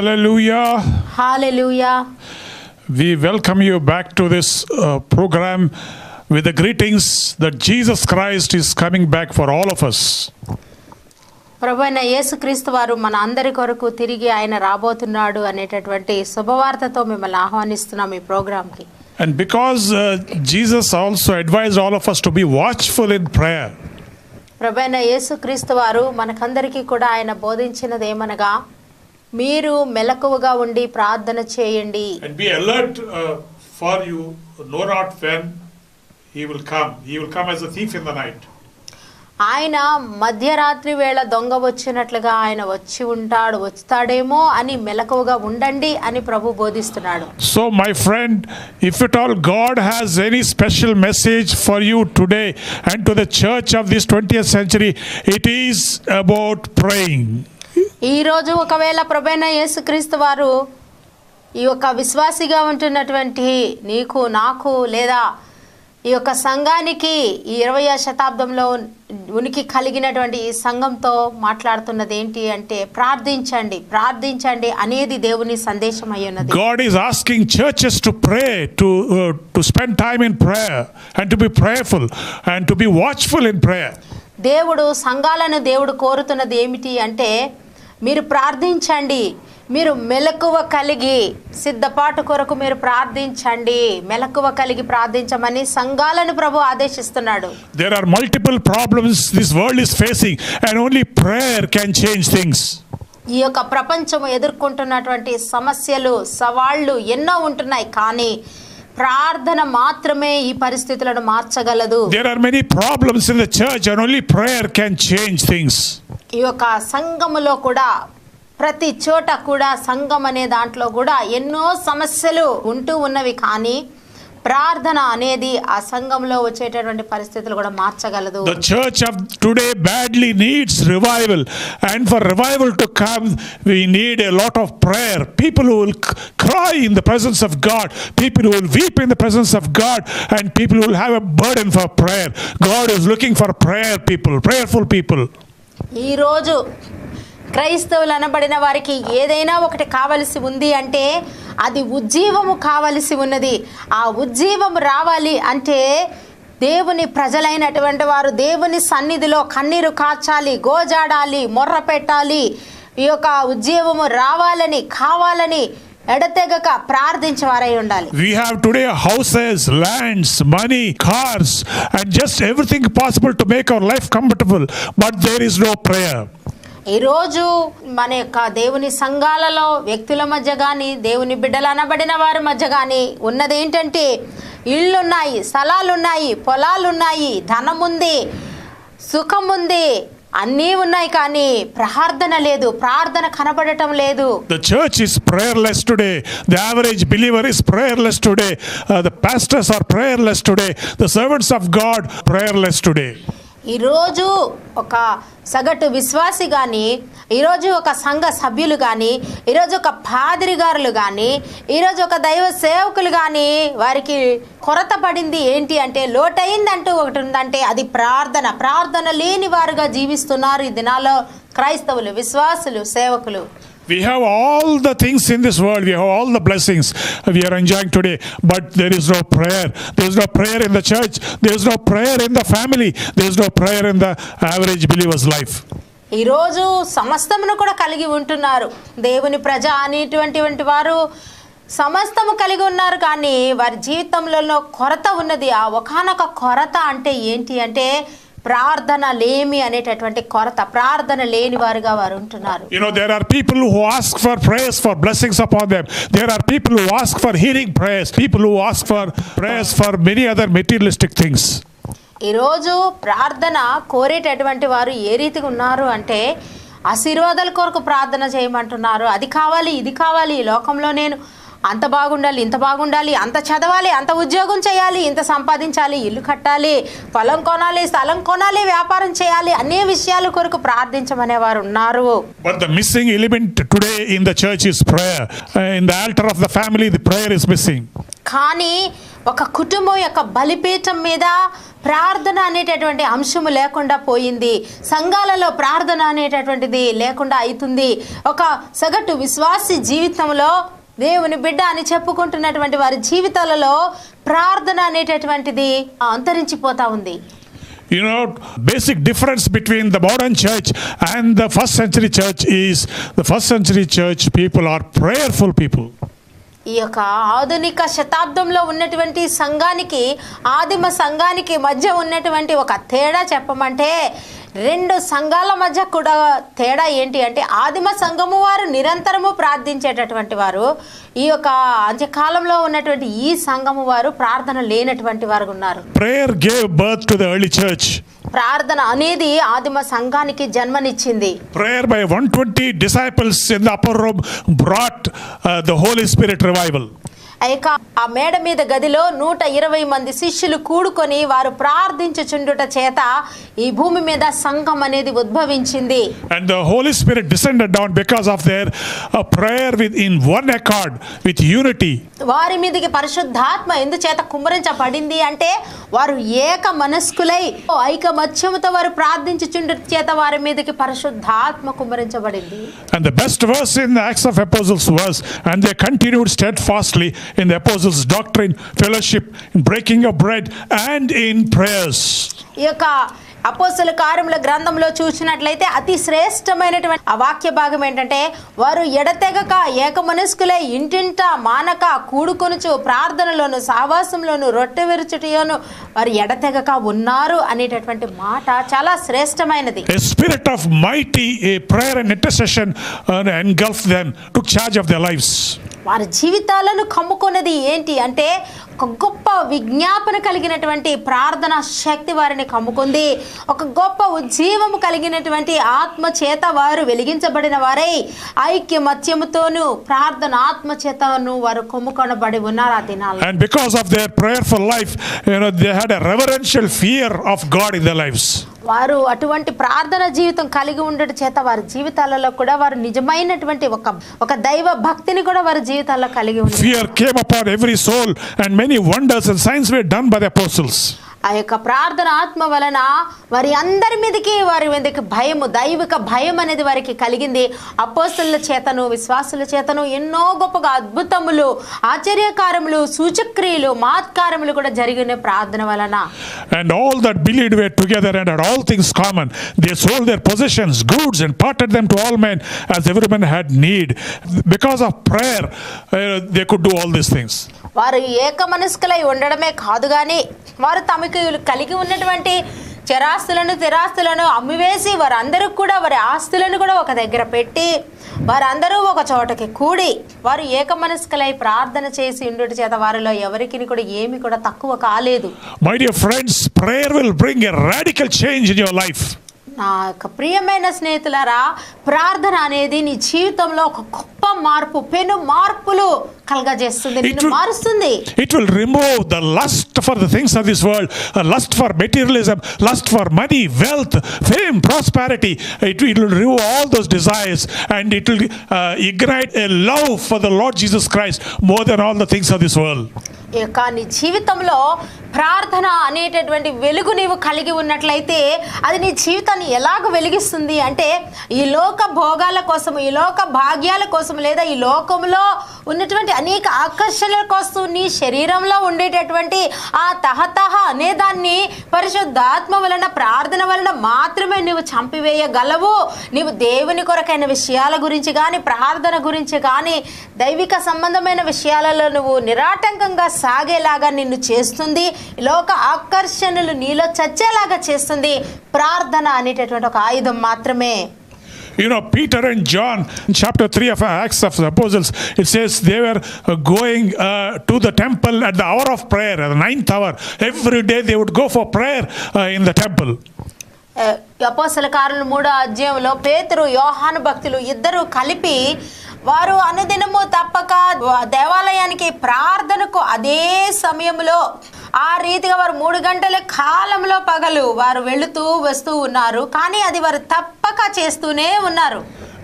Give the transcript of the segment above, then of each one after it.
Hallelujah. Hallelujah. We welcome you back to this program with the greetings that Jesus Christ is coming back for all of us. ప్రభువైన యేసుక్రీస్తు వారు మన అందరి కొరకు తిరిగి ఆయన రాబోతున్నాడు అనేటటువంటి శుభవార్తతో మిమ్మల్ని ఆహ్వానిస్తున్నాం ఈ ప్రోగ్రాంకి. And because Jesus also advised all of us to be watchful in prayer. ప్రభువైన యేసుక్రీస్తు వారు మనకందరికీ కూడా ఆయన బోధించినది ఏమనగా మీరు మెలకువగా ఉండి ప్రార్థన చేయండి. And be alert for you know not when he will come. He will come as a thief in the night. ఆయన మధ్యరాత్రి వేళ దొంగ వచ్చినట్లుగా ఆయన వస్తాడేమో అని మెలకువగా ఉండండి అని ప్రభు బోధిస్తున్నాడు. So my friend, if at all God has any special message for you today and to the church of this 20th century, it is about praying. ఈ రోజు ఒకవేళ ప్రభువైన యేసుక్రీస్తు వారు ఈ యొక్క విశ్వాసిగా ఉంటున్నటువంటి నీకు నాకు లేదా ఈ యొక్క సంఘానికి ఈ 20వ శతాబ్దంలో ఉనికి కలిగినటువంటి ఈ సంఘంతో మాట్లాడుతున్నది ఏంటి అంటే ప్రార్థించండి అనేది దేవుని సందేశం అయి ఉన్నది. God is asking churches to pray, to spend time in prayer and to be prayerful and to be watchful in prayer. దేవుడు కోరుతున్నది ఏమిటి అంటే మీరు ప్రార్థించండి, మీరు మెలకువ కలిగి సిద్ధపాటు కొరకు మీరు ప్రార్థించండి, మెలకువ కలిగి ప్రార్థించమని సంఘాలను ప్రభు ఆదేశిస్తున్నాడు. There are multiple problems this world is facing and only prayer can change things. ఈ యొక్క ప్రపంచం ఎదుర్కొంటున్నటువంటి సమస్యలు సవాళ్లు ఎన్నో ఉంటున్నాయి, కానీ ప్రార్థన మాత్రమే ఈ పరిస్థితులను మార్చగలదు. There are many problems in the church and only prayer can change things. ఈ యొక్క సంఘములో కూడా ప్రతి చోట కూడా సంఘం అనే దాంట్లో కూడా ఎన్నో సమస్యలు ఉంటూ ఉన్నవి, కానీ ప్రార్థన అనేది ఆ సంఘంలో వచ్చేటటువంటి పరిస్థితులు కూడా మార్చగలదు. The church of today badly needs revival, and for revival to come we need a lot of prayer. People who will cry in the presence of God, people who will weep in the presence of God, and people who will have a burden for prayer. God is looking for prayerful people. ఈ రోజు క్రైస్తవులు అనబడిన వారికి ఏదైనా ఒకటి కావలసి ఉంది అంటే అది ఉజ్జీవము కావలసి ఉన్నది. ఆ ఉజ్జీవము రావాలి అంటే దేవుని ప్రజలైనటువంటి వారు దేవుని సన్నిధిలో కన్నీరు కార్చాలి, గోజాడాలి, మొర్ర పెట్టాలి. ఈ యొక్క ఉజ్జీవము రావాలని కావాలని ఎడతెగక ప్రార్థించేవారై ఉండాలి. We have today houses, lands, money, cars and just everything possible to make our life comfortable, but there is no prayer. ఈరోజు మన యొక్క దేవుని సంఘాలలో వ్యక్తుల మధ్య కానీ దేవుని బిడ్డలు అనబడిన వారి మధ్య కానీ ఉన్నది ఏంటంటే ఇళ్ళున్నాయి, స్థలాలున్నాయి, పొలాలున్నాయి, ధనం ఉంది, సుఖం ఉంది, అన్నీ ఉన్నాయి, కానీ ప్రార్థన లేదు, ప్రార్థన కనబడటం లేదు. The church is prayerless today. The average believer is prayerless today. The pastors are prayerless today. The servants of God prayerless today. ఈరోజు ఒక సగటు విశ్వాసి కానీ, ఈరోజు ఒక సంఘ సభ్యులు కానీ, ఈరోజు ఒక పాదిరి గారులు కానీ, ఈరోజు ఒక దైవ సేవకులు కానీ వారికి కొరత పడింది ఏంటి అంటే లోటైందంటూ ఒకటి ఉందంటే అది ప్రార్థన లేని వారుగా జీవిస్తున్నారు ఈ దినాల్లో క్రైస్తవులు, విశ్వాసులు, సేవకులు. We have all the things in this world. We have all the blessings we are enjoying today. But there is no prayer. There is no prayer in the church. There is no prayer in the family. There is no prayer in the average believer's life. ఈరోజు సమస్తమును కూడా కలిగి ఉంటున్నారు. దేవుని ప్రజ అనేటువంటి వారు సమస్తము కలిగి ఉన్నారు, కానీ వారి జీవితంలో కొరత ఉన్నది. ఆ ఒకానొక కొరత అంటే ఏంటి అంటే ప్రార్థన లేమి అనేటటువంటి కొరత, ప్రార్థన లేని వారుగా వారు ఉంటున్నారు. You know, there are people who ask for prayers for blessings upon them. There are people who ask for healing prayers. People who ask for prayers for many other materialistic things. ఈరోజు ప్రార్థన కోరేటటువంటి వారు ఏ రీతిగా ఉన్నారు అంటే ఆశీర్వాదాల కొరకు ప్రార్థన చేయమంటున్నారు. అది కావాలి, ఇది కావాలి, ఈ లోకంలో నేను అంత బాగుండాలి, ఇంత బాగుండాలి, అంత చదవాలి, అంత ఉద్యోగం చేయాలి, ఇంత సంపాదించాలి, ఇల్లు కట్టాలి, పొలం కొనాలి, స్థలం కొనాలి, వ్యాపారం చేయాలి, అనే విషయాల కొరకు ప్రార్థించమనే వారు ఉన్నారు. But the missing element today in the church is prayer. In the altar of the family, the prayer is missing. కానీ ఒక కుటుంబం యొక్క బలిపీఠం మీద ప్రార్థన అనేటటువంటి అంశము లేకుండా పోయింది. సంఘాలలో ప్రార్థన అనేటటువంటిది లేకుండా అవుతుంది. ఒక సగటు విశ్వాసి జీవితంలో దేవుని బిడ్డ అని చెప్పుకుంటున్నటువంటి వారి జీవితాలలో ప్రార్థన అనేటటువంటిది అంతరించిపోతా ఉంది. You know, basic difference between the modern church and the first century church is the first century church people are prayerful people. ఈ యొక్క ఆధునిక శతాబ్దంలో ఉన్నటువంటి సంఘానికి, ఆదిమ సంఘానికి మధ్య ఉన్నటువంటి ఒక తేడా చెప్పమంటే, రెండు సంఘాల మధ్య కూడా తేడా ఏంటి అంటే, ఆదిమ సంఘము వారు నిరంతరము ప్రార్థించేటటువంటి వారు, ఈ యొక్క అంత్యకాలంలో ఉన్నటువంటి ఈ సంఘము వారు ప్రార్థన లేనటువంటి వారు ఉన్నారు. Prayer gave birth to the early church. ప్రార్థన అనేది ఆదిమ సంఘానికి జన్మనిచ్చింది. Prayer by 120 disciples in the upper room brought the Holy Spirit revival. ఆ మేడ మీద గదిలో 120 మంది శిష్యులు కూడుకొని వారు ప్రార్థించుచుండుట చేత ఈ భూమి మీద సంఘం అనేది ఉద్భవించింది. And the Holy Spirit descended down because of their prayer in one accord with unity. వారి మీదకి పరిశుద్ధాత్మ ఎందుచేత కుమ్మరించబడింది అంటే, వారు ఏక మనస్కులై ఐకమత్యముతో వారు ప్రార్థించుచుండుట చేత వారి మీదకి పరిశుద్ధాత్మ కుమ్మరించబడింది. And the best verse in the Acts of Apostles was, and they continued steadfastly in the apostles' doctrine, fellowship, in breaking of bread, and in prayers. ఈ యొక్క అపోస్తల కార్యముల గ్రంథంలో చూసినట్లయితే అతి శ్రేష్టమైనటువంటి ఆ వాక్య భాగం ఏంటంటే, వారు ఎడతెగక ఏకమనస్కులై ఇంటింట మానక కూడుకొనుచు ప్రార్థనలోను సహవాసంలోను రొట్టె విరుచుటయోను వారు ఎడతెగక ఉన్నారు అనేటటువంటి మాట చాలా శ్రేష్టమైనది. A spirit of mighty prayer and intercession engulfed them, took charge of their lives. వారి జీవితాలను కమ్ముకున్నది ఏంటి అంటే, ఒక గొప్ప విజ్ఞాపన కలిగినటువంటి ప్రార్థన శక్తి వారిని కమ్ముకుంది. ఒక గొప్ప ఉజ్జీవము కలిగినటువంటి ఆత్మ చేత వారు వెలిగించబడిన వారై ఐక్యమత్యముతోను ప్రార్థన ఆత్మ చేతను వారు కొమ్ముకొనబడి ఉన్నారు ఆ దినాల్లో. And because of their prayerful life, they had a reverential fear of God in their lives. వారు అటువంటి ప్రార్థన జీవితం కలిగి ఉండడం చేత వారి జీవితాలలో కూడా వారు నిజమైనటువంటి ఒక దైవ భక్తిని కూడా వారి జీవితాల్లో కలిగి ఉన్నారు. Fear came upon every soul and many wonders and signs were done by the apostles. ఆ యొక్క ప్రార్థన ఆత్మ వలన వారి అందరి మీదకి వారి మీదకి భయము, దైవిక భయం అనేది వారికి కలిగింది. అపోస్తలుల చేతను విశ్వాసుల చేతను ఎన్నో గొప్పగా అద్భుతములు, ఆశ్చర్యకారములు, సూచక్రియలు, మహత్కారములు కూడా జరిగిన ప్రార్థన వలన. And all that believed were together and had all things common. They sold their possessions, goods, and parted them to all men as every man had need. Because of prayer, they could do all these things. వారు ఏక మనస్కులై ఉండడమే కాదు కానీ వారు తమకు కలిగి ఉన్నటువంటి చరాస్తులను స్థిరాస్తులను అమ్మివేసి వారందరూ కూడా వారి ఆస్తులను కూడా ఒక దగ్గర పెట్టి వారందరూ ఒక చోటకి కూడి వారు ఏక మనస్కులై ప్రార్థన చేసి ఉండుట చేత వారిలో ఎవరికి కూడా ఏమి కూడా తక్కువ కాలేదు. My dear friends, prayer will bring a radical change in your life. నా యొక్క ప్రియమైన స్నేహితులారా, ప్రార్థన అనేది నీ జీవితంలో ఒక గొప్ప మార్పు, పెను మార్పులు కలగజేస్తుంది, నిన్ను మారుస్తుంది. It will remove the lust for the things of this world, lust for materialism, lust for money, wealth, fame, prosperity. It will remove all those desires and it will ignite a love for the Lord Jesus Christ more than all the things of this world. నీ జీవితంలో ప్రార్థన అనేటటువంటి వెలుగు నీవు కలిగి ఉన్నట్లయితే అది నీ జీవితాన్ని ఎలాగ వెలిగిస్తుంది అంటే, ఈ లోక భోగాల కోసం, ఈ లోక భాగ్యాల కోసం, లేదా ఈ లోకంలో ఉన్నటువంటి అనేక ఆకర్షణల కోసం నీ శరీరంలో ఉండేటటువంటి ఆ తహతహ అనేదాన్ని పరిశుద్ధాత్మ వలన, ప్రార్థన వలన మాత్రమే నువ్వు చంపివేయగలవు. నీవు దేవుని కొరకైన విషయాల గురించి కానీ, ప్రార్థన గురించి కానీ, దైవిక సంబంధమైన విషయాలలో నువ్వు నిరాటంకంగా సాగేలాగా నిన్ను చేస్తుంది. లోక ఆకర్షణలు నీలో చచ్చేలాగా చేస్తుంది ప్రార్థన అనేటటువంటి ఒక ఆయుధం మాత్రమే. You know, Peter and John, in chapter 3 of Acts of the Apostles, it says they were going to the temple at the hour of prayer, at the 9th hour. Every day they would go for prayer in the temple. అపోస్తల కార్యములు 3వ అధ్యాయంలో పేతురు, యోహాను భక్తులు ఇద్దరు కలిపి వారు అనుదినము తప్పక దేవాలయానికి ప్రార్థనకు అదే సమయంలో ఆ రీతిగా వారు 3 గంటల కాలంలో పగలు వారు వెళుతూ వస్తూ ఉన్నారు. కానీ అది వారు తప్పక చేస్తూనే ఉన్నారు.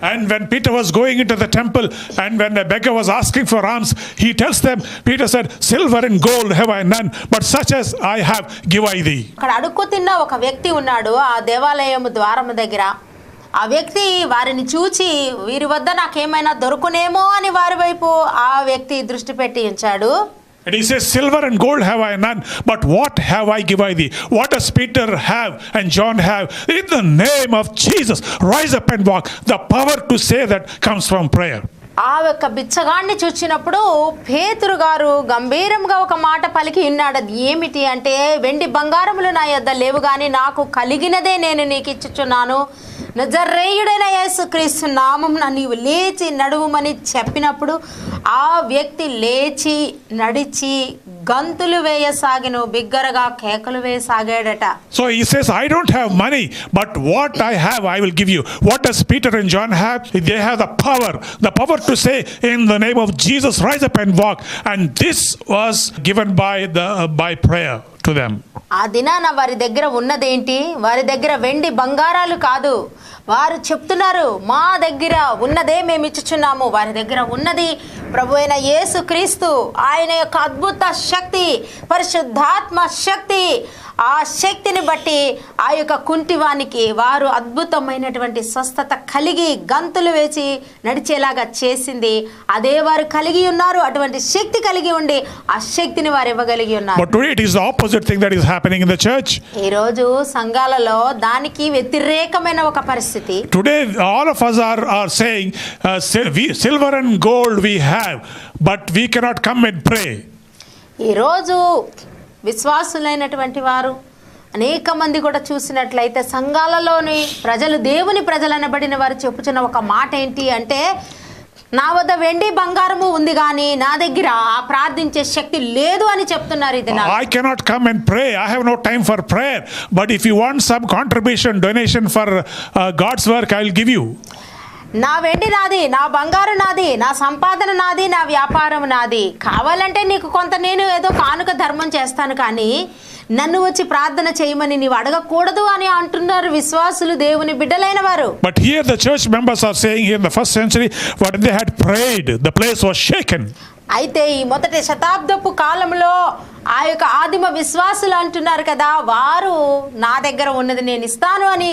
And when Peter was going into the temple and when the beggar was asking for alms, he tells them, Peter said, silver and gold have I none, but such as I have give I thee. అక్కడ అడుక్కు తిన్న ఒక వ్యక్తి ఉన్నాడు ఆ దేవాలయం ద్వారం దగ్గర. ఆ వ్యక్తి వారిని చూచి వీరి వద్ద నాకేమైనా దొరుకునేమో అని వారి వైపు ఆ వ్యక్తి దృష్టి పెట్టి ఉంచాడు. And he says, silver and gold have I none, but what have I give I thee? What does Peter have and John have? In the name of Jesus, rise up and walk. The power to say that comes from prayer. ఆ యొక్క బిచ్చగాన్ని చూచినప్పుడు పేతురు గారు గంభీరంగా ఒక మాట పలికి ఉన్నాడు. అది ఏమిటి అంటే, వెండి బంగారములు నా యొద్ద లేవు గాని నాకు కలిగినదే నేను నీకు ఇచ్చుచున్నాను. నజరేయుడైన యేసుక్రీస్తు నామమున నీవు లేచి నడువుమని చెప్పినప్పుడు ఆ వ్యక్తి లేచి నడిచి గంతులు వేయసాగిను, బిగ్గరగా కేకలు వేయసాగాడట. So he says, I don't have money, but what I have I will give you. What does Peter and John have? They have the power to say in the name of Jesus, rise up and walk. And this was given by prayer to them. ఆ దినాన వారి దగ్గర ఉన్నదేంటి? వారి దగ్గర వెండి బంగారాలు కాదు. వారు చెప్తున్నారు, మా దగ్గర ఉన్నదే మేము ఇచ్చుచున్నాము. వారి దగ్గర ఉన్నది ప్రభు అయిన యేసుక్రీస్తు, ఆయన యొక్క అద్భుత శక్తి, పరిశుద్ధాత్మ శక్తి. ఆ శక్తిని బట్టి ఆ యొక్క కుంటివానికి వారు అద్భుతమైనటువంటి స్వస్థత కలిగి గంతులు వేసి నడిచేలాగా చేసింది. అదే వారు కలిగి ఉన్నారు. అటువంటి శక్తి కలిగి ఉండి ఆ శక్తిని వారు ఇవ్వగలిగి ఉన్నారు. But today it is the opposite thing that is happening in the church. ఈ రోజు సంఘాలలో దానికి వ్యతిరేకమైన ఒక పరిస్థితి. Today all of us are saying, silver and gold we have, but we cannot come and pray. ఈ రోజు విశ్వాసులైనటువంటి వారు అనేక మంది కూడా చూసినట్లయితే సంఘాలలోని ప్రజలు, దేవుని ప్రజలు అనబడిన వారు చెప్పుచున్న ఒక మాట ఏంటి అంటే, నా వద్ద వెండి బంగారము ఉంది కానీ నా దగ్గర ప్రార్థించే శక్తి లేదు అని చెప్తున్నారు. ఇది I cannot come and pray. I have no time for prayer. But if you want some contribution, donation for God's work, I will give you. నా వెండి నాది, నా బంగారు నాది, నా సంపాదన నాది, నా వ్యాపారం నాది. కావాలంటే నీకు కొంత నేను ఏదో కానుక ధర్మం చేస్తాను, కానీ నన్ను వచ్చి ప్రార్థన చేయమని నీవు అడగకూడదు అని అంటున్నారు విశ్వాసులు, దేవుని బిడ్డలైన వారు. But here the church members are saying, here in the first century, when they had prayed, the place was shaken. అయితే ఈ మొదటి శతాబ్దపు కాలంలో ఆ యొక్క ఆదిమ విశ్వాసులు అంటున్నారు కదా, వారు నా దగ్గర ఉన్నది నేను ఇస్తాను అని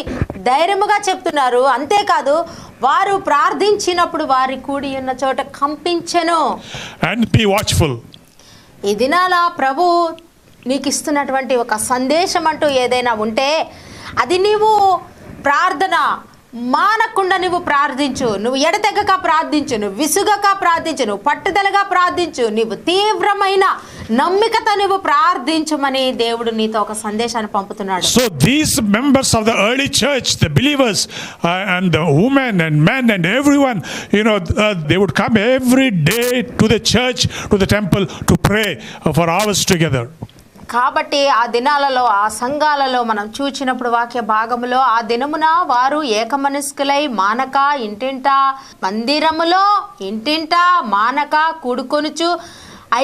ధైర్యముగా చెప్తున్నారు. అంతేకాదు, వారు ప్రార్థించినప్పుడు వారి కూడి ఉన్న చోట కంపించెను. And be watchful. ఈ దినాల ప్రభు నీకు ఇస్తున్నటువంటి ఒక సందేశం అంటూ ఏదైనా ఉంటే అది నీవు ప్రార్థన మానకుండా నువ్వు ప్రార్థించు, నువ్వు ఎడతెగక ప్రార్థించు, నువ్వు విసుగక ప్రార్థించు, నువ్వు పట్టుదలగా ప్రార్థించు, నీవు తీవ్రమైన నమ్మికతో నువ్వు ప్రార్థించమని దేవుడు నీతో ఒక సందేశాన్ని పంపుతున్నాడు. So these members of the early church, the believers and the women and men and everyone, they would come every day to the church, to the temple to pray for hours together. కాబట్టి ఆ దినాలలో ఆ సంఘాలలో మనం చూచినప్పుడు వాక్య భాగములో ఆ దినమున వారు ఏకమనస్కులై మానక ఇంటింట మందిరములో ఇంటింట మానక కూడుకొనుచు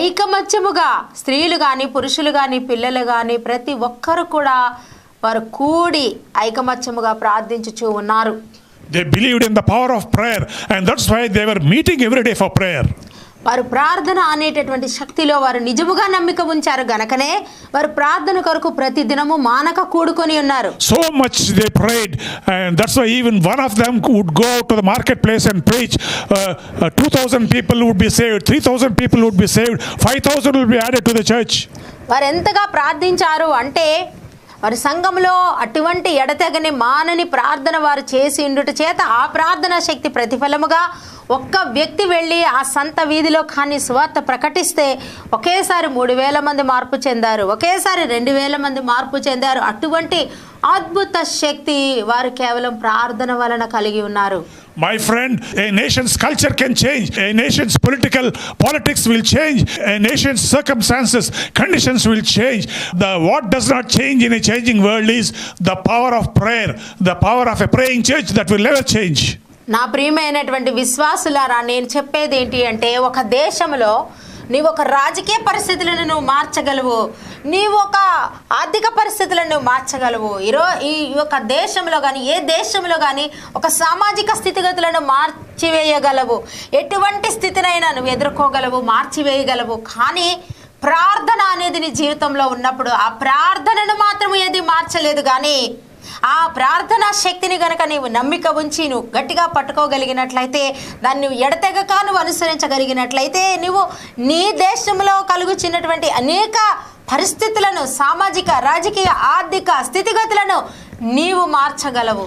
ఐకమత్యముగా స్త్రీలు కానీ పురుషులు కానీ పిల్లలు కానీ ప్రతి ఒక్కరు కూడా వారు కూడి ఐకమత్యముగా ప్రార్థించుచూ ఉన్నారు. They believed in the power of prayer, and that's why they were meeting every day for prayer. వారు ప్రార్థన అనేటటువంటి శక్తిలో వారు నిజముగా నమ్మిక ఉంచారు గనకనే వారు ప్రార్థన కొరకు ప్రతి దినము మానక కూడుకొని ఉన్నారు. So much they prayed, and that's why even one of them would go to the marketplace and preach. 2,000 people would be saved, 3,000 people would be saved, 5,000 will be added to the church. వారు ఎంతగా ప్రార్థించారు అంటే వారి సంఘంలో అటువంటి ఎడతెగని మానని ప్రార్థన వారు చేసి ఉండుట చేత ఆ ప్రార్థనా శక్తి ప్రతిఫలముగా ఒక్క వ్యక్తి వెళ్ళి ఆ సంత వీధిలో కానీ సువార్త ప్రకటిస్తే ఒకేసారి 3,000 మంది మార్పు చెందారు, ఒకేసారి 2,000 మంది మార్పు చెందారు. అటువంటి అద్భుత శక్తి వారు కేవలం ప్రార్థన వలన కలిగి ఉన్నారు. My friend, a nation's culture can change, a nation's politics will change, a nation's circumstances, conditions will change. What does not change in a changing world is the power of prayer, the power of a praying church that will never change. నా ప్రియమైనటువంటి విశ్వాసులారా, నేను చెప్పేది ఏంటి అంటే, ఒక దేశంలో నీవు ఒక రాజకీయ పరిస్థితులను నువ్వు మార్చగలవు, నీవు ఒక ఆర్థిక పరిస్థితులను నువ్వు మార్చగలవు. ఈ యొక్క దేశంలో కానీ ఏ దేశంలో కానీ ఒక సామాజిక స్థితిగతులను మార్చివేయగలవు. ఎటువంటి స్థితినైనా నువ్వు ఎదుర్కోగలవు, మార్చివేయగలవు. కానీ ప్రార్థన అనేది నీ జీవితంలో ఉన్నప్పుడు ఆ ప్రార్థనను మాత్రం ఏది మార్చలేదు. కానీ ఆ ప్రార్థనా శక్తిని గనక నీవు నమ్మిక ఉంచి నువ్వు గట్టిగా పట్టుకోగలిగినట్లయితే, దాన్ని నువ్వు ఎడతెగక నువ్వు అనుసరించగలిగినట్లయితే, నువ్వు నీ దేశంలో కలుగుచున్నటువంటి అనేక పరిస్థితులను, సామాజిక రాజకీయ ఆర్థిక స్థితిగతులను నీవు మార్చగలవు.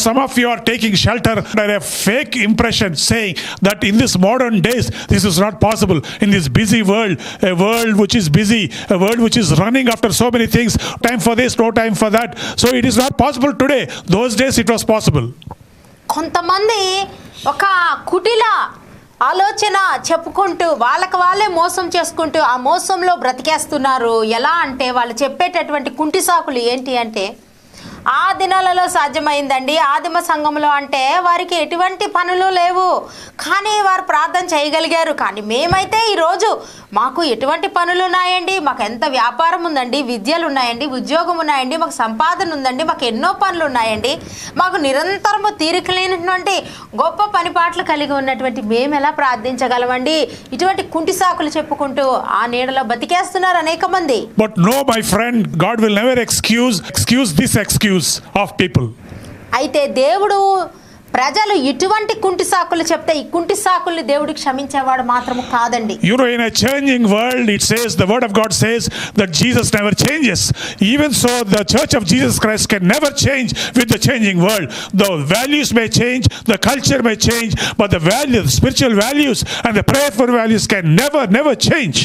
Some of you are taking shelter under a fake impression saying that in this modern days this is not possible. In this busy world, a world which is busy, a world which is running after so many things, time for this, no time for that. So it is not possible today. Those days it was possible. కొంతమంది ఒక కుటిల ఆలోచన చెప్పుకుంటూ వాళ్ళకి వాళ్ళే మోసం చేసుకుంటూ ఆ మోసంలో బ్రతికేస్తున్నారు. ఎలా అంటే వాళ్ళు చెప్పేటటువంటి కుంటి సాకులు ఏంటి అంటే, ఆ దినాలలో సాధ్యమైందండి. ఆదిమ సంఘంలో అంటే వారికి ఎటువంటి పనులు లేవు, కానీ వారు ప్రార్థన చేయగలిగారు. కానీ మేమైతే ఈరోజు మాకు ఎటువంటి పనులు ఉన్నాయండి, మాకు ఎంత వ్యాపారం ఉందండి, విద్యలు ఉన్నాయండి, ఉద్యోగం ఉన్నాయండి, మాకు సంపాదన ఉందండి, మాకు ఎన్నో పనులు ఉన్నాయండి, మాకు నిరంతరము తీరిక లేనటువంటి గొప్ప పనిపాట్లు కలిగి ఉన్నటువంటి మేము ఎలా ప్రార్థించగలమండి? ఇటువంటి కుంటి సాకులు చెప్పుకుంటూ ఆ నీడలో బతికేస్తున్నారు అనేక మంది. But no, my friend, God will never excuse this excuse of people. అయితే దేవుడు ప్రజలు ఇటువంటి కుంటి సాకులు చెప్తే ఈ కుంటి సాకుల్ని దేవుడు క్షమించేవాడు మాత్రము కాదండి. In a changing world, it says, the word of God says that Jesus never changes. Even so, the church of Jesus Christ can never change with the changing world. The values may change, the culture may change, but the spiritual values and the prayerful values can never change.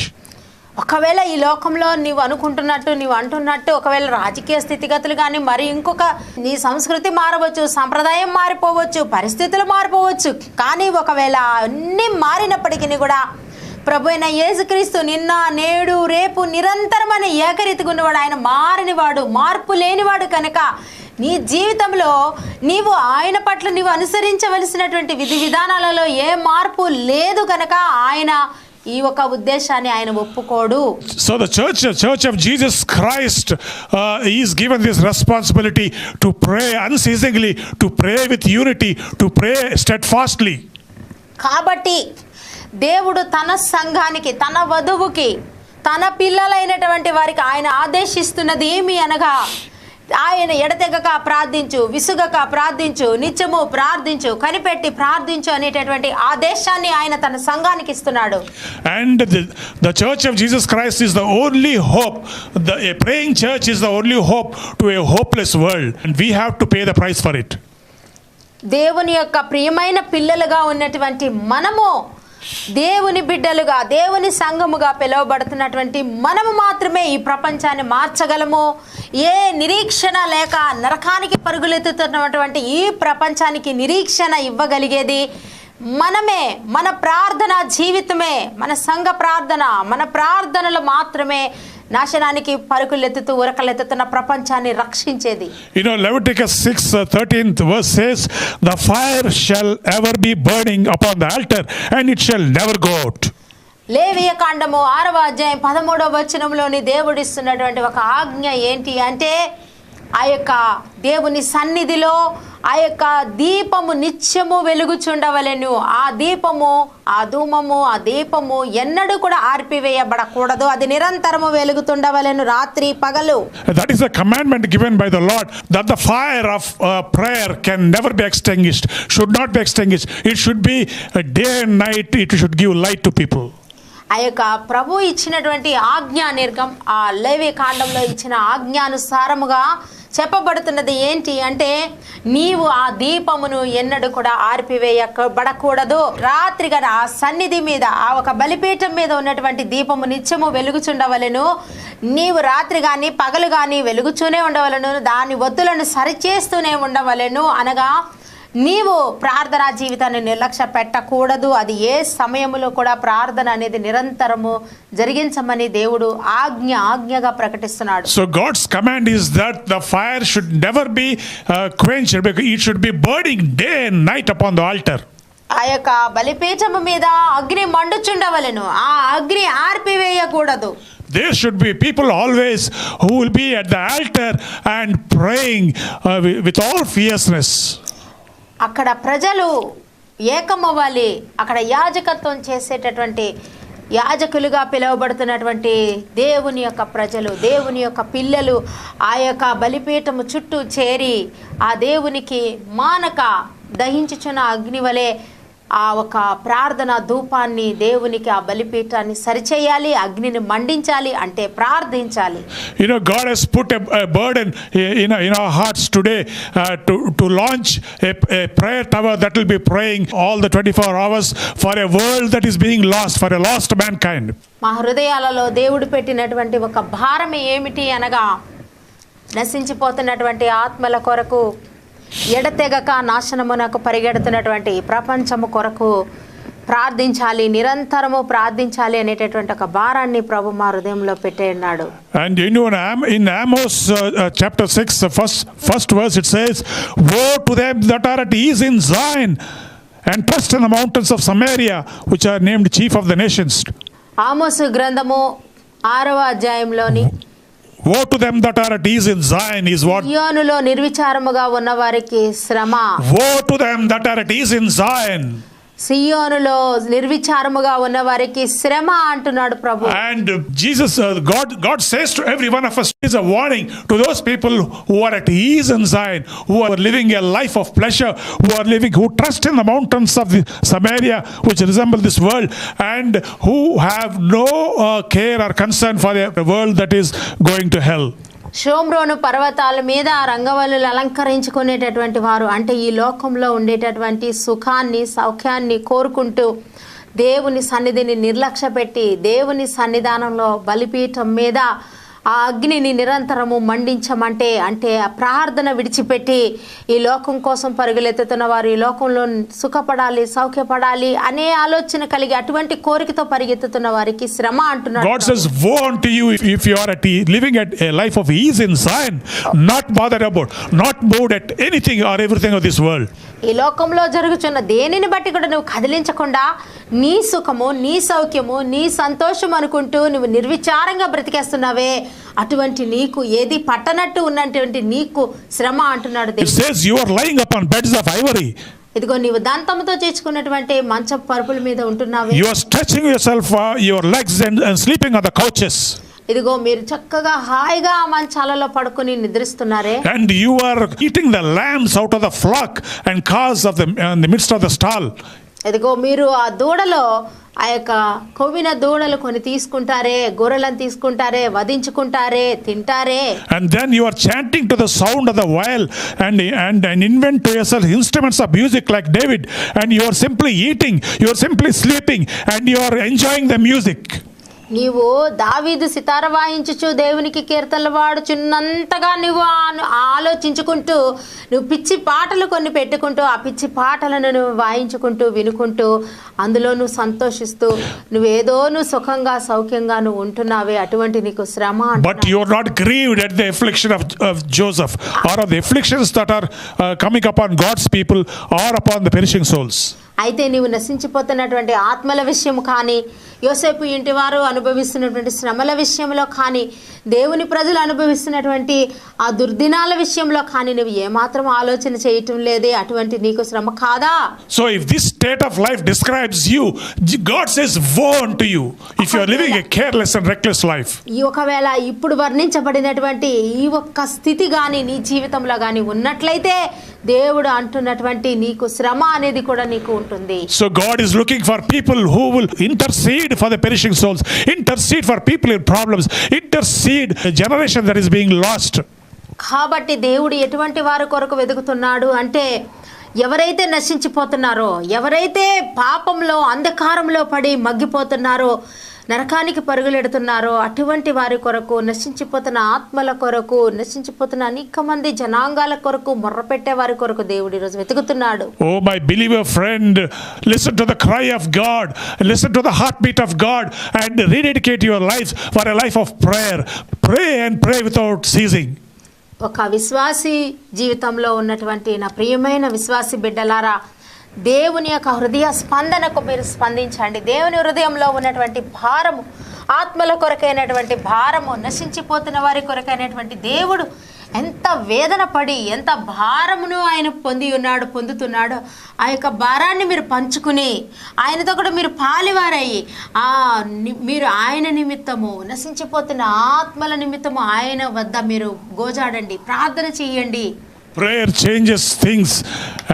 ఒకవేళ ఈ లోకంలో నీవు అంటున్నట్టు ఒకవేళ రాజకీయ స్థితిగతులు కానీ మరి ఇంకొక నీ సంస్కృతి మారవచ్చు, సంప్రదాయం మారిపోవచ్చు, పరిస్థితులు మారిపోవచ్చు. కానీ ఒకవేళ అన్నీ మారినప్పటికీ కూడా ప్రభు అయిన యేసుక్రీస్తు నిన్న నేడు రేపు నిరంతరమైన ఏకరీతిగా ఉన్నవాడు. ఆయన మారనివాడు, మార్పు లేనివాడు. కనుక నీ జీవితంలో నీవు ఆయన పట్ల నీవు అనుసరించవలసినటువంటి విధి విధానాలలో ఏ మార్పు లేదు. కనుక ఆయన ఈ ఒక ఉద్దేశాన్ని ఆయన ఒప్పుకోడు. So the church of Jesus Christ is given this responsibility to pray unceasingly, to pray with unity, to pray steadfastly. కాబట్టి దేవుడు తన సంఘానికి, తన వధువుకి, తన పిల్లలైనటువంటి వారికి ఆయన ఆదేశిస్తున్నది ఏమి అనగా, ఆయన ఎడతెగక ప్రార్థించు, విసుగక ప్రార్థించు, నిత్యము ప్రార్థించు, కనిపెట్టి ప్రార్థించు అనేటటువంటి ఆదేశాన్ని ఆయన తన సంఘానికి ఇస్తున్నాడు. And the church of Jesus Christ is the only hope. A praying church is the only hope to a hopeless world, and we have to pay the price for it. దేవుని యొక్క ప్రియమైన పిల్లలుగా ఉన్నటువంటి మనము, దేవుని బిడ్డలుగా, దేవుని సంఘముగా పిలువబడుతున్నటువంటి మనము మాత్రమే ఈ ప్రపంచాన్ని మార్చగలము. ఏ నిరీక్షణ లేక నరకానికి పరుగులెత్తుతున్నటువంటి ఈ ప్రపంచానికి నిరీక్షణ ఇవ్వగలిగేది మనమే. మన ప్రార్థన జీవితమే, మన సంఘ ప్రార్థన, మన ప్రార్థనలు మాత్రమే నాశనానికి పరుగులెత్తుతూ ఉరకలెత్తుతున్న ప్రపంచాన్ని రక్షించేది. Leviticus 6:13 verse says, the fire shall ever be burning upon the altar and it shall never go out. లేవియ కాండము 6వ అధ్యాయం 13వ వచనంలోని దేవుడిస్తున్నటువంటి ఒక ఆజ్ఞ ఏంటి అంటే, ఆ యొక్క దేవుని సన్నిధిలో ఆ యొక్క దీపము నిత్యము వెలుగుచుండవలెను. ఆ దీపము, ఆ ధూమము, ఆ దీపము ఎన్నడూ కూడా ఆర్పివేయబడకూడదు. అది నిరంతరము వెలుగుతుండవలెను, రాత్రి పగలు. That is a commandment given by the Lord, that the fire of prayer can never be extinguished, should not be extinguished. It should be day and night, it should give light to people. ఆ యొక్క ప్రభు ఇచ్చినటువంటి ఆజ్ఞా నిర్గం, ఆ లేవి కాండంలో ఇచ్చిన ఆజ్ఞానుసారముగా చెప్పబడుతున్నది ఏంటి అంటే, నీవు ఆ దీపమును ఎన్నడూ కూడా ఆర్పివేయబడకూడదు. రాత్రిగా ఆ సన్నిధి మీద, ఆ ఒక బలిపీఠం మీద ఉన్నటువంటి దీపము నిత్యము వెలుగుచుండవలెను. నీవు రాత్రి కానీ పగలు కానీ వెలుగుచూనే ఉండవలెను, దాని ఒత్తులను సరిచేస్తూనే ఉండవలెను. అనగా నీవు ప్రార్థనా జీవితాన్ని నిర్లక్ష్య పెట్టకూడదు. అది ఏ సమయంలో కూడా ప్రార్థన అనేది నిరంతరము జరిగించమని దేవుడు ఆజ్ఞగా ప్రకటిస్తున్నాడు. So God's command is that the fire should never be quenched, because it should be burning day and night upon the altar. ఆ యొక్క బలిపీఠము మీద అగ్ని మండుచుండవలెను, ఆ అగ్ని ఆర్పివేయకూడదు. There should be people always who will be at the altar and praying with all fierceness. అక్కడ ప్రజలు ఏకమవ్వాలి. అక్కడ యాజకత్వం చేసేటటువంటి యాజకులుగా పిలువబడుతున్నటువంటి దేవుని యొక్క ప్రజలు, దేవుని యొక్క పిల్లలు ఆ యొక్క బలిపీఠము చుట్టూ చేరి ఆ దేవునికి మానక దహించుచున్న అగ్ని వలె ఆ ఒక ప్రార్థన ధూపాన్ని దేవునికి ఆ బలిపీఠాన్ని సరిచేయాలి, అగ్నిని మండించాలి, అంటే ప్రార్థించాలి. You know, God has put a burden in our hearts today to launch a prayer tower that will be praying all the 24 hours for a world that is being lost, for a lost mankind. మా హృదయాలలో దేవుడు పెట్టినటువంటి ఒక భారం ఏమిటి అనగా, నశించిపోతున్నటువంటి ఆత్మల కొరకు, ఎడతెగక నాశనమునకు పరిగెడుతున్నటువంటి ప్రపంచము కొరకు ప్రార్థించాలి, నిరంతరము ప్రార్థించాలి అనేటటువంటి ఒక భారాన్ని ప్రభు మా హృదయంలో పెట్టేన్నాడు. And you know, in Amos chapter 6, the first verse, it says, "Woe to them that are at ease in Zion and trust in the mountains of Samaria, which are named chief of the nations." ఆమోసు గ్రంథము 6వ అధ్యాయంలోని Woe to them that are at ease in Zion is what? సియోనులో నిర్విచారముగా ఉన్న వారికి శ్రమ. Woe to them that are at ease in Zion. సియోనులో నిర్విచారముగా ఉన్న వారికి శ్రమ అంటున్నాడు ప్రభు. And Jesus, God says to every one of us, is a warning to those people who are at ease in Zion, who are living a life of pleasure, who trust in the mountains of the Samaria, which resemble this world, and who have no care or concern for the world that is going to hell. షోమ్రోను పర్వతాల మీద రంగవల్లులు అలంకరించుకునేటటువంటి వారు, అంటే ఈ లోకంలో ఉండేటటువంటి సుఖాన్ని సౌఖ్యాన్ని కోరుకుంటూ దేవుని సన్నిధిని నిర్లక్ష్య పెట్టి దేవుని సన్నిధానంలో బలిపీఠం మీద ఆ అగ్నిని నిరంతరము మండించమంటే, అంటే ఆ ప్రార్థన విడిచిపెట్టి ఈ లోకం కోసం పరుగులెత్తుతున్న వారు, ఈ లోకంలో సుఖపడాలి, సౌఖ్యపడాలి అనే ఆలోచన కలిగి అటువంటి కోరికతో పరిగెత్తుతున్న వారికి శ్రమ అంటున్నాడు. God says, woe unto you if you are living at a life of ease in Zion, not bothered about, not moved at anything or everything of this world. ఈ లోకంలో జరుగుతున్న దేనిని బట్టి కూడా నువ్వు కదిలించకుండా నీ సుఖము, నీ సౌఖ్యము, నీ సంతోషం అనుకుంటూ నువ్వు నిర్విచారంగా బ్రతికేస్తున్నావే, అటువంటి నీకు ఏది పట్టనట్టు ఉన్నటువంటి నీకు శ్రమ అంటున్నాడు It దేవుడు. says you are lying upon beds of ivory. ఇదిగో నీవు దంతముతో చేర్చుకున్నటువంటి మంచపు పరుపుల మీద ఉంటున్నావే. You are stretching yourself, your legs and sleeping on the couches. ఇదిగో మీరు చక్కగా హాయిగా ఆ మంచాలలో పడుకొని నిద్రిస్తున్నారే. And you are eating the lambs out of the flock and calves in the midst of the stall. ఇదిగో మీరు ఆ దూడలో ఆ యొక్క కొవ్విన దూడలు కొన్ని తీసుకుంటారే, గొర్రెలను తీసుకుంటారే, వధించుకుంటారే, తింటారే. And then you are chanting to the sound of the viol and invent to yourself instruments of music like David, and you are simply eating, you are simply sleeping, and you are enjoying the music. నీవు దావీదు సితార వాయించుచు దేవునికి కీర్తనలు పాడుచున్నంతగా నువ్వు ఆలోచించుకుంటూ నువ్వు పిచ్చి పాటలు కొన్ని పెట్టుకుంటూ ఆ పిచ్చి పాటలను నువ్వు వాయించుకుంటూ వినుకుంటూ అందులో నువ్వు సంతోషిస్తూ నువ్వేదో నువ్వు సుఖంగా సౌఖ్యంగా నువ్వు ఉంటున్నావే, అటువంటి నీకు శ్రమ. But you are not grieved at the affliction of Joseph or of the afflictions that are coming upon God's people or upon the perishing souls. అయితే నీవు నశించిపోతున్నటువంటి ఆత్మల విషయం కానీ, యోసేపు ఇంటి వారు అనుభవిస్తున్నటువంటి శ్రమల విషయంలో కానీ, దేవుని ప్రజలు అనుభవిస్తున్నటువంటి ఆ దుర్దినాల విషయంలో కానీ నువ్వు ఏమాత్రం ఆలోచన చేయటం లేదే, అటువంటి నీకు శ్రమ కాదా? So if this state of life describes you, God says woe unto you if you are living a careless and reckless life. ఈ ఒకవేళ ఇప్పుడు వర్ణించబడినటువంటి ఈ ఒక్క స్థితి కానీ నీ జీవితంలో కానీ ఉన్నట్లయితే దేవుడు అంటున్నటువంటి నీకు శ్రమ అనేది కూడా నీకు ఉంటుంది. So God is looking for people who will intercede for the perishing souls, intercede for people in problems, intercede a generation that is being lost. కాబట్టి దేవుడు ఎటువంటి వారి కొరకు వెతుకుతున్నాడు అంటే, ఎవరైతే నశించిపోతున్నారో, ఎవరైతే పాపంలో అంధకారంలో పడి మగ్గిపోతున్నారో, నరకానికి పరుగులెడుతున్నారో అటువంటి వారి కొరకు, నశించిపోతున్న ఆత్మల కొరకు, నశించిపోతున్న అనేక మంది జనాంగాల కొరకు, మొర్రపెట్టే వారి కొరకు దేవుడు ఈరోజు వెతుకుతున్నాడు. Oh, my believer friend, listen to the cry of God, listen to the heartbeat of God, and rededicate your lives for a life of prayer. Pray and pray without ceasing. ఒక విశ్వాసి జీవితంలో ఉన్నటువంటి నా ప్రియమైన విశ్వాసి బిడ్డలారా, దేవుని యొక్క హృదయ స్పందనకు మీరు స్పందించండి. దేవుని హృదయంలో ఉన్నటువంటి భారము, ఆత్మల కొరకైనటువంటి భారము, నశించిపోతున్న వారి కొరకైనటువంటి దేవుడు ఎంత వేదన పడి, ఎంత భారమును ఆయన పొందుతున్నాడో ఆ యొక్క భారాన్ని మీరు పంచుకుని ఆయనతో కూడా మీరు పాలివారయ్యి మీరు ఆయన నిమిత్తము, నశించిపోతున్న ఆత్మల నిమిత్తము ఆయన వద్ద మీరు గోజాడండి, ప్రార్థన చేయండి. Prayer changes things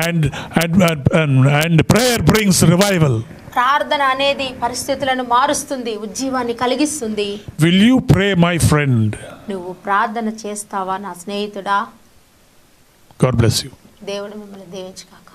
and prayer brings revival. ప్రార్థన అనేది పరిస్థితులను మారుస్తుంది, ఉజ్జీవాన్ని కలిగిస్తుంది. Will you pray, my friend? నువ్వు ప్రార్థన చేస్తావా నా స్నేహితుడా? God bless you. దేవుడు మిమ్మల్ని దీవించుగాక.